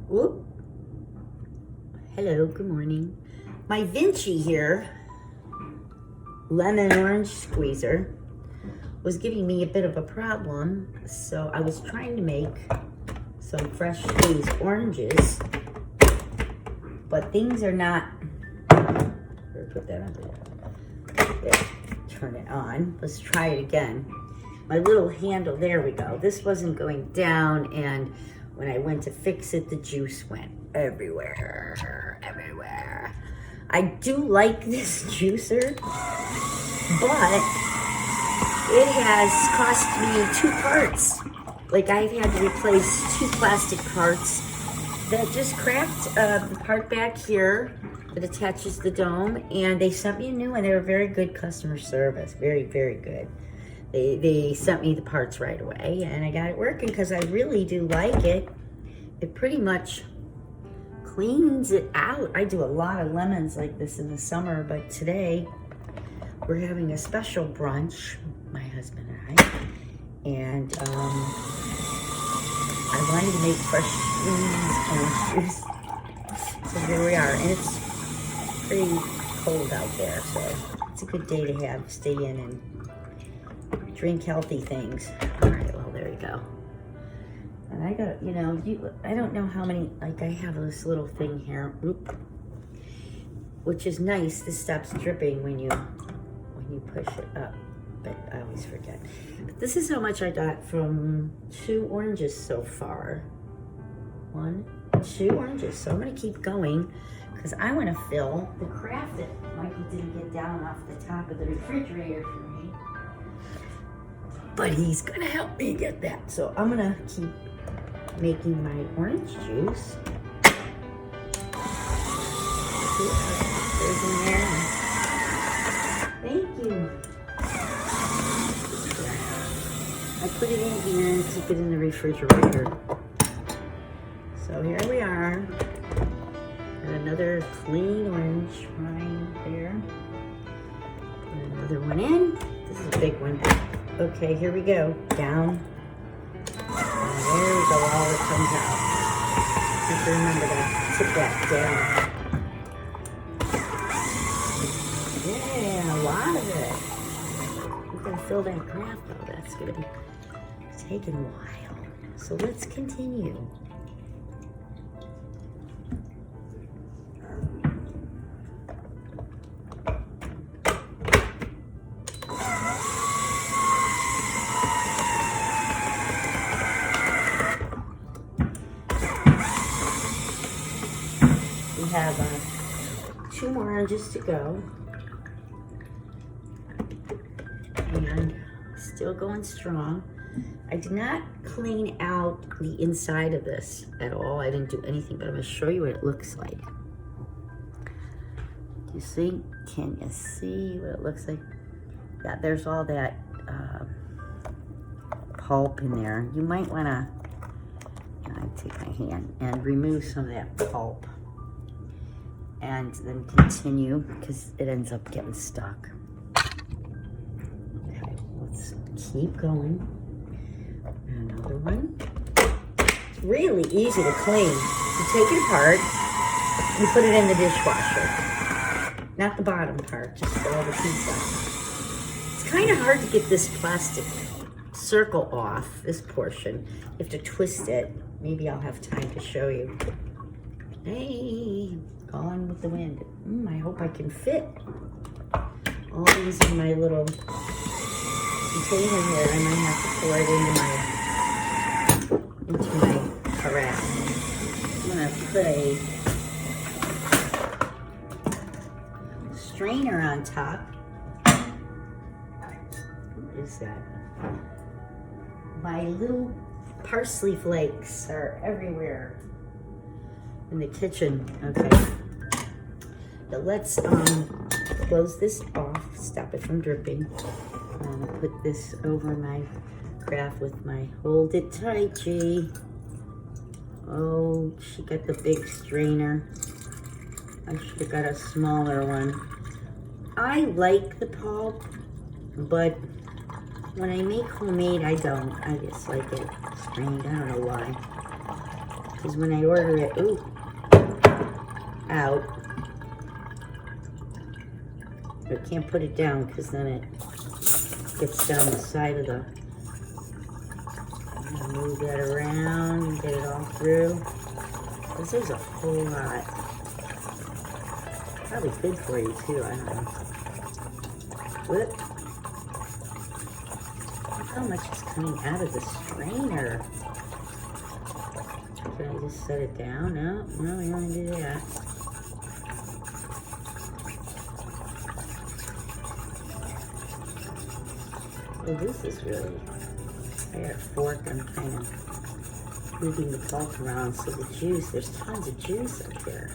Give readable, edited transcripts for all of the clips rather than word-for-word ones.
Whoop. Hello, good morning. My Vinci here, lemon orange squeezer, was giving me a bit of a problem. So I was trying to make some fresh squeezed oranges, but things are not, put that under there. Turn it on. Let's try it again. My little handle, there we go. This wasn't going down, and when I went to fix it, the juice went everywhere. I do like this juicer, but it has cost me 2 parts. Like, I've had to replace 2 plastic parts that just cracked the part back here that attaches the dome, and they sent me a new one. They were very good customer service, very, very good. They sent me the parts right away, and I got it working because I really do like it. It pretty much cleans it out. I do a lot of lemons like this in the summer, but today we're having a special brunch, my husband and I, and I wanted to make fresh squeezed orange juice. So here we are, and it's pretty cold out there, so it's a good day to stay in and drink healthy things. All right, well, there you go. And I got, I don't know how many, like I have this little thing here, which is nice. This stops dripping when you push it up, but I always forget. But this is how much I got from 2 oranges so far. 1, 2 oranges. So I'm gonna keep going because I want to fill the craft that Michael didn't get down off the top of the refrigerator for me. But he's gonna help me get that. So I'm gonna keep making my orange juice. There's in there. Thank you. I put it in here and keep it in the refrigerator. So here we are. And another clean orange wine there. Put another one in. This is a big one. Okay, here we go. Down. And there we go, all that comes out. Have to remember to tip that down. Yeah, a lot of it. We're gonna fill that craft though. That's gonna be taking a while. So let's continue. We have 2 more oranges to go, and still going strong. I did not clean out the inside of this at all. I didn't do anything, but I'm going to show you what it looks like. Do you see? Can you see what it looks like? Yeah, there's all that pulp in there. You might want to, I take my hand and remove some of that pulp, and then continue because it ends up getting stuck. Okay, let's keep going. Another one. It's really easy to clean. You take it apart, you put it in the dishwasher. Not the bottom part, just all the pizza. It's kind of hard to get this plastic circle off, this portion. You have to twist it. Maybe I'll have time to show you. Hey, gone with the wind. I hope I can fit all these in my little container here. I might have to pour it into my carafe. I'm gonna put a strainer on top. What is that? My little parsley flakes are everywhere in the kitchen. Okay. So let's close this off, stop it from dripping. I'm gonna put this over my craft with my hold it tight, G. Oh, she got the big strainer. I should have got a smaller one. I like the pulp, but when I make homemade, I don't. I just like it strained. I don't know why. Because when I order it, out, I can't put it down because then it gets down the side of the. I'm gonna move that around and get it all through. This is a whole lot. Probably good for you too, I don't know. Whoop. Look how much is coming out of the strainer. Can I just set it down? No, we don't do that. Oh, this is really, I got a fork, I'm kind of moving the pulp around so the juice, there's tons of juice up there.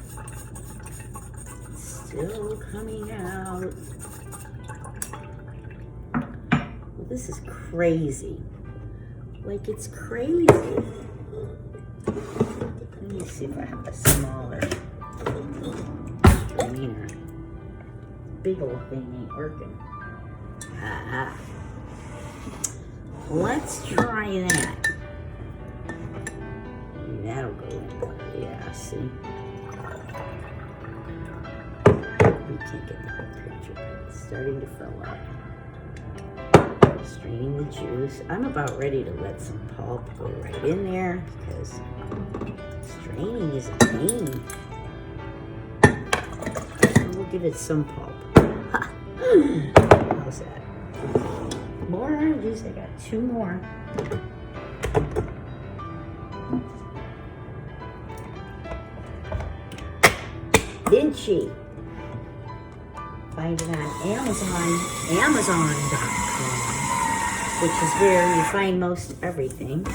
It's still coming out. Well, this is crazy. Like, it's crazy. Let me see if I have a smaller strainer. Big old thing ain't working. Ah. Let's try that. That'll go in better. Yeah, see? We can't get the whole picture, but it's starting to fill up. Straining the juice. I'm about ready to let some pulp go right in there because straining is a pain. We'll give it some pulp. How's that? More orange juice. I got 2 more. Vinci. Find it on Amazon.com, which is where you find most everything.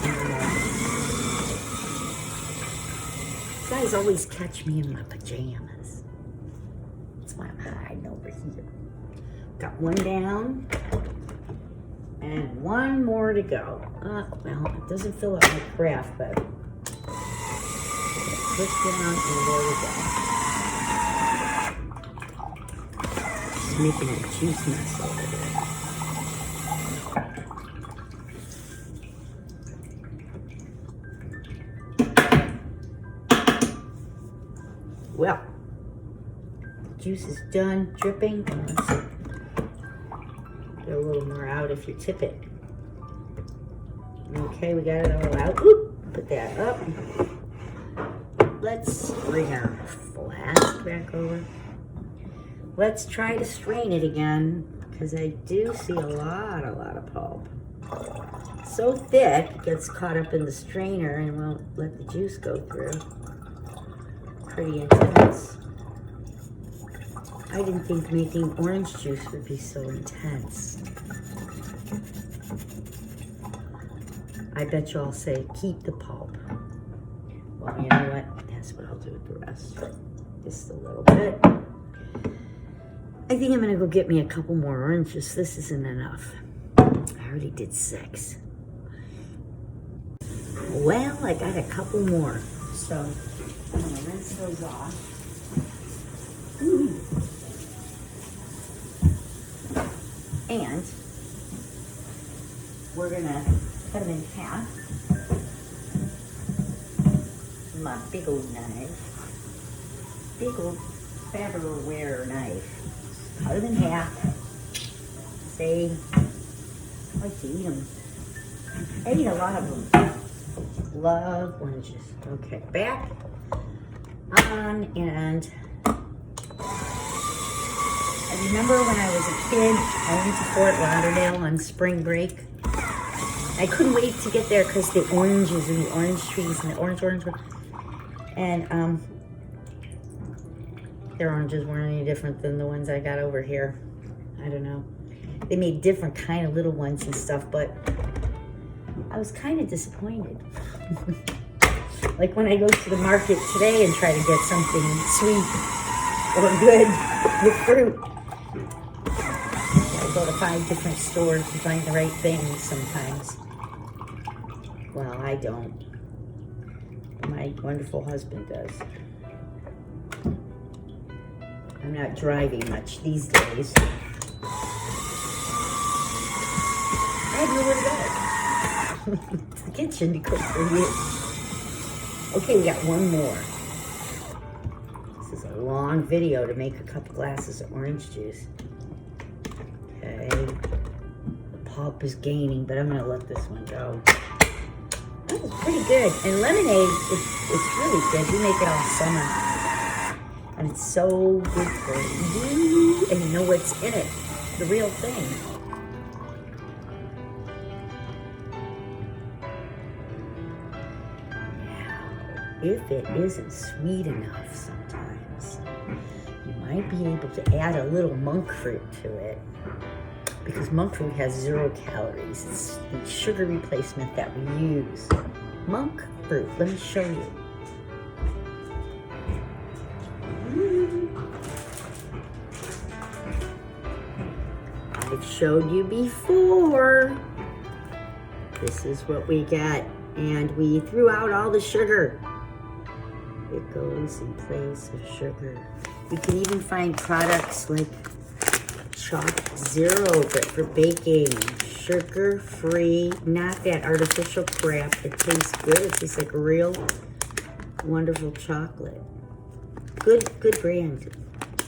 You guys always catch me in my pajamas. That's why I'm hiding over here. Got 1 down. And 1 more to go. Well, it doesn't fill up my craft, but push down and there we go. Just making a juice mess over there. Well, juice is done dripping. Let's see. Get a little more out if you tip it. Okay, we got it all out. Oop, put that up. Let's bring our flask back over. Let's try to strain it again because I do see a lot of pulp. So thick, it gets caught up in the strainer and won't let the juice go through. Pretty intense. I didn't think making orange juice would be so intense. I bet you all say, keep the pulp. Well, you know what? That's what I'll do with the rest. Just a little bit. I think I'm gonna go get me a couple more oranges. This isn't enough. I already did 6. Well, I got a couple more. So I'm gonna rinse those off. And we're gonna cut them in half. My big old knife. Big old Faberware knife. Cut them in half. Say, I like to eat them. I eat a lot of them. Love oranges. Okay, back on and I remember when I was a kid, I went to Fort Lauderdale on spring break. I couldn't wait to get there because the oranges and the orange trees and the orange. And their oranges weren't any different than the ones I got over here. I don't know. They made different kind of little ones and stuff, but I was kind of disappointed. Like when I go to the market today and try to get something sweet or good with fruit. I go to 5 different stores to find the right things sometimes. Well, I don't. My wonderful husband does. I'm not driving much these days. I have nowhere to go. It's the kitchen to cook for you. Okay, we got one more. This is a long video to make a couple glasses of orange juice. Okay. The pulp is gaining, but I'm gonna let this one go. That was pretty good. And lemonade, it's really good. We make it all summer. And it's so good for you. And you know what's in it. The real thing. If it isn't sweet enough sometimes, you might be able to add a little monk fruit to it, because monk fruit has 0 calories. It's the sugar replacement that we use. Monk fruit, let me show you. I've showed you before. This is what we got, and we threw out all the sugar. It goes in place of sugar. You can even find products like Choco Zero, but for baking. Sugar-free, not that artificial crap. It tastes good. It tastes like real wonderful chocolate. Good brand.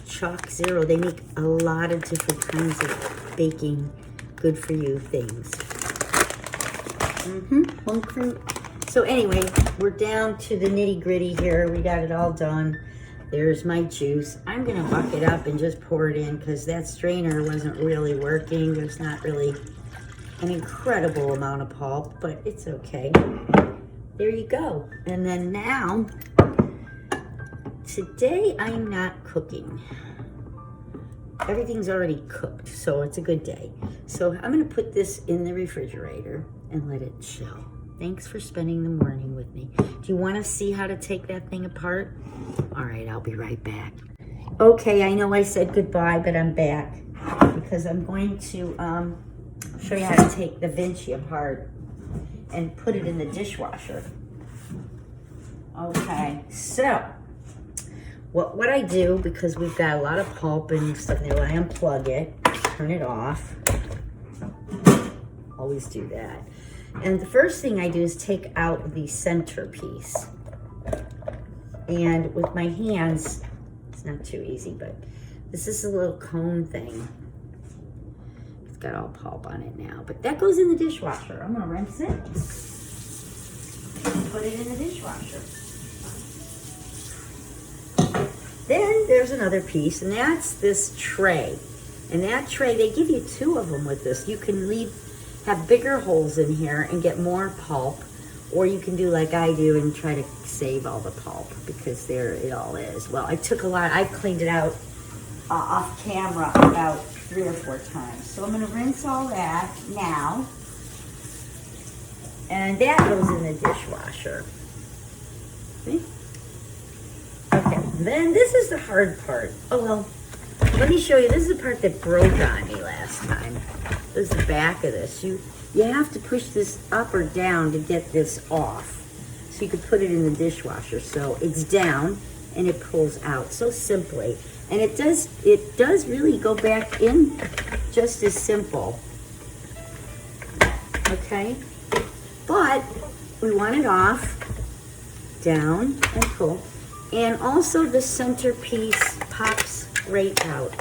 Choco Zero. They make a lot of different kinds of baking, good for you things. Monk fruit. So anyway, we're down to the nitty gritty here. We got it all done. There's my juice. I'm gonna buck it up and just pour it in because that strainer wasn't really working. There's not really an incredible amount of pulp, but it's okay. There you go. And then now, today I'm not cooking. Everything's already cooked, so it's a good day. So I'm gonna put this in the refrigerator and let it chill. Thanks for spending the morning with me. Do you want to see how to take that thing apart? All right, I'll be right back. Okay, I know I said goodbye, but I'm back because I'm going to show you how to take the Vinci apart and put it in the dishwasher. Okay, so what I do, because we've got a lot of pulp and stuff there, I unplug it, turn it off. Always do that. And the first thing I do is take out the centerpiece. And with my hands, it's not too easy, but this is a little cone thing. It's got all pulp on it now, but that goes in the dishwasher. I'm gonna rinse it and put it in the dishwasher. Then there's another piece, and that's this tray. And that tray, they give you 2 of them with this. You can have bigger holes in here and get more pulp, or you can do like I do and try to save all the pulp, because there it all is. Well, I took a lot. I cleaned it out off camera about 3 or 4 times. So I'm going to rinse all that now, and that goes in the dishwasher. See? Okay, then this is the hard part. Oh, well, let me show you. This is the part that broke on me last time. This is the back of this. You have to push this up or down to get this off. So you could put it in the dishwasher. So it's down and it pulls out so simply. And it does really go back in just as simple. Okay? But we want it off, down and pull. And also the centerpiece pops right out.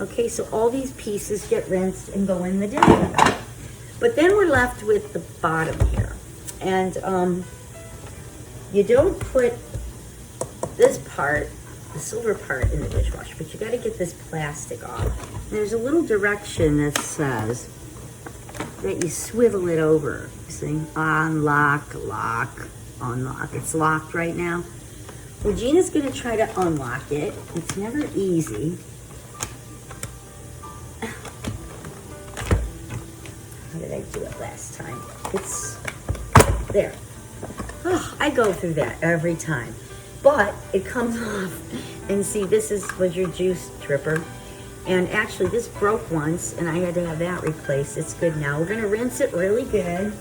Okay, so all these pieces get rinsed and go in the dishwasher. But then we're left with the bottom here. And you don't put this part, the silver part, in the dishwasher, but you gotta get this plastic off. And there's a little direction that says that you swivel it over. See, unlock, lock, unlock. It's locked right now. Well, Gina's gonna try to unlock it. It's never easy. How did I do it last time? It's there. Oh, I go through that every time. But it comes off. And see, this was your juice dripper. And actually, this broke once, and I had to have that replaced. It's good now. We're gonna rinse it really good.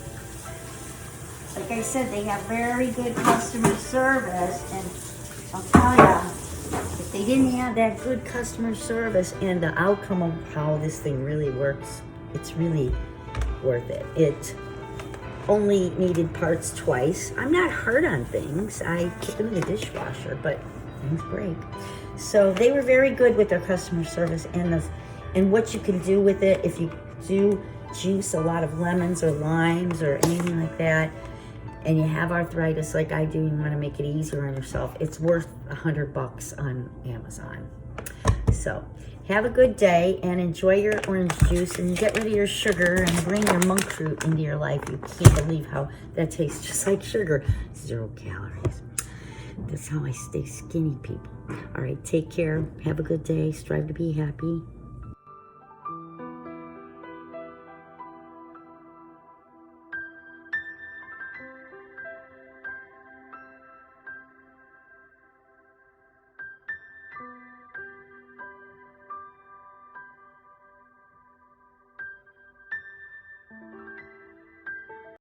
Like I said, they have very good customer service, and I'll tell you, if they didn't have that good customer service and the outcome of how this thing really works, it's really worth it. only needed parts twice. I'm not hard on things. I put them in the dishwasher, but things break. So they were very good with their customer service and what you can do with it if you do juice a lot of lemons or limes or anything like that, and you have arthritis like I do, you want to make it easier on yourself. It's worth $100 on Amazon. So have a good day and enjoy your orange juice and get rid of your sugar and bring your monk fruit into your life. You can't believe how that tastes just like sugar. 0 calories. That's how I stay skinny, people. All right, take care. Have a good day. Strive to be happy.